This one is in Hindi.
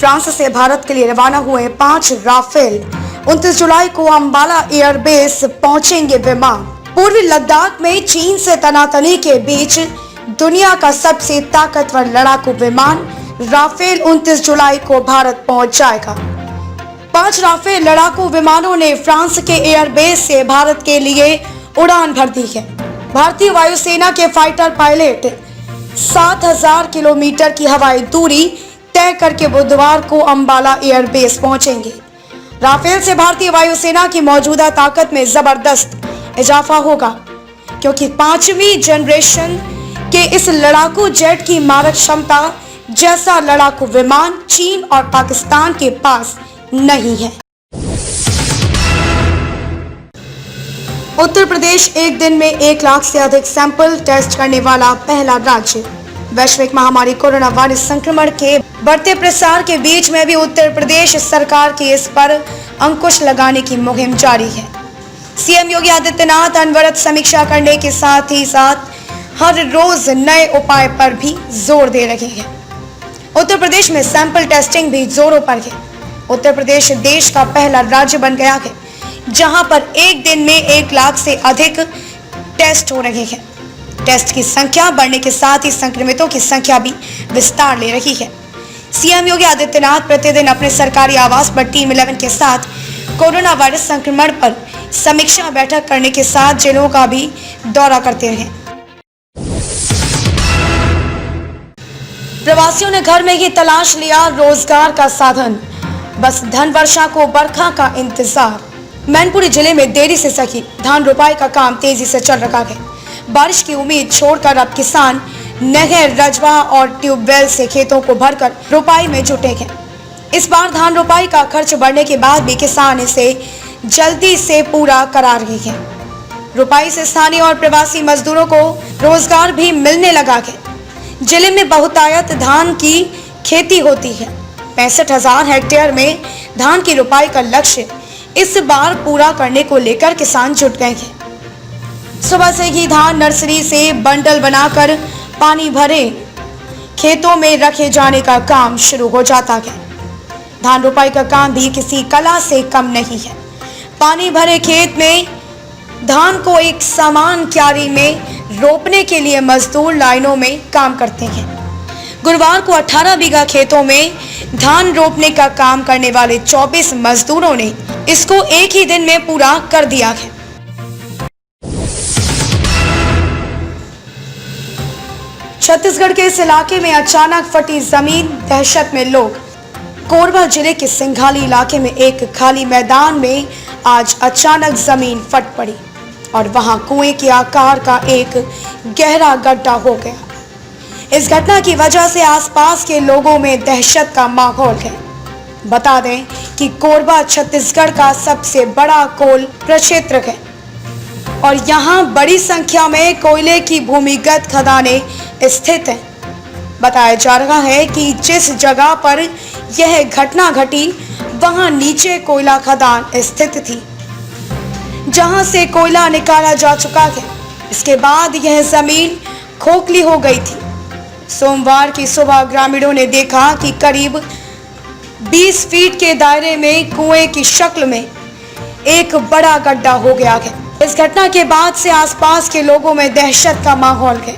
फ्रांस से भारत के लिए रवाना हुए 5 राफेल 29 जुलाई को अंबाला एयरबेस पहुंचेंगे विमान। पूर्वी लद्दाख में चीन से तनातनी के बीच दुनिया का सबसे ताकतवर लड़ाकू विमान राफेल 29 जुलाई को भारत पहुंच जाएगा। 5 राफेल लड़ाकू विमानों ने फ्रांस के एयरबेस से भारत के लिए उड़ान भर दी है। भारतीय वायुसेना के फाइटर पायलट 7000 किलोमीटर की हवाई दूरी तय करके बुधवार को अंबाला एयरबेस पहुंचेंगे। राफेल से भारतीय वायुसेना की मौजूदा ताकत में जबरदस्त इजाफा होगा, क्योंकि 5वीं जनरेशन के इस लड़ाकू जेट की मारक क्षमता जैसा लड़ाकू विमान चीन और पाकिस्तान के पास नहीं है। उत्तर प्रदेश एक दिन में 1 लाख से अधिक सैंपल टेस्ट करने वाला पहला राज्य। वैश्विक महामारी कोरोना वायरस संक्रमण के बढ़ते प्रसार के बीच में भी उत्तर प्रदेश सरकार की इस पर अंकुश लगाने की मुहिम जारी है। सीएम योगी आदित्यनाथ अनवरत समीक्षा करने के साथ ही हर रोज नए उपाय पर भी जोर दे रहे हैं। उत्तर प्रदेश में सैंपल टेस्टिंग भी जोरों पर है। उत्तर प्रदेश देश का पहला राज्य बन गया है जहां पर एक दिन में 1 लाख से अधिक टेस्ट हो रहे हैं। टेस्ट की संख्या बढ़ने के साथ ही संक्रमितों की संख्या भी विस्तार ले रही है। सीएम योगी आदित्यनाथ प्रतिदिन अपने सरकारी आवास पर टीम 11 के साथ कोरोना वायरस संक्रमण पर समीक्षा बैठक करने के साथ जिलों का भी दौरा करते हैं। प्रवासियों ने घर में ही तलाश लिया रोजगार का साधन, बस धन वर्षा को बरखा का इंतजार। मैनपुरी जिले में देरी से सकी धान रोपाई का काम तेजी से चल रहा है। बारिश की उम्मीद छोड़कर अब किसान नहर, रजवा और ट्यूबवेल से खेतों को भरकर रोपाई में जुटे हैं। इस बार धान रोपाई का खर्च बढ़ने के बाद भी किसान इसे जल्दी से पूरा करा रहे हैं। रोपाई से स्थानीय और प्रवासी मजदूरों को रोजगार भी मिलने लगा है। जिले में बहुतायत धान की खेती होती है। 65,000 हेक्टेयर में धान की रोपाई का लक्ष्य इस बार पूरा करने को लेकर किसान जुट गए हैं। सुबह से ही धान नर्सरी से बंडल बनाकर पानी भरे खेतों में रखे जाने का काम शुरू हो जाता है। धान रोपाई का काम भी किसी कला से कम नहीं है। पानी भरे खेत में धान को एक समान क्यारी में रोपने के लिए मजदूर लाइनों में काम करते हैं। गुरुवार को 18 बीघा खेतों में धान रोपने का काम करने वाले 24 मजदूरों ने इसको एक ही दिन में पूरा कर दिया है। छत्तीसगढ़ के इस इलाके में अचानक फटी जमीन, दहशत में लोग। कोरबा जिले के सिंघाली इलाके में एक खाली मैदान में आज अचानक जमीन फट पड़ी और वहां कुएं के आकार का एक गहरा गड्ढा हो गया। इस घटना की वजह से आसपास के लोगों में दहशत का माहौल है। बता दें कि कोरबा छत्तीसगढ़ का सबसे बड़ा कोल प्रक्षेत्र है और यहां बड़ी संख्या में कोयले की भूमिगत खदानें स्थित हैं। बताया जा रहा है कि जिस जगह पर यह घटना घटी वहां नीचे कोयला खदान स्थित थी, जहां से कोयला निकाला जा चुका है। इसके बाद यह जमीन खोखली हो गई थी। सोमवार की सुबह ग्रामीणों ने देखा कि करीब 20 फीट के दायरे में कुएं की शक्ल में एक बड़ा गड्ढा हो गया है। इस घटना के बाद से आसपास के लोगों में दहशत का माहौल है।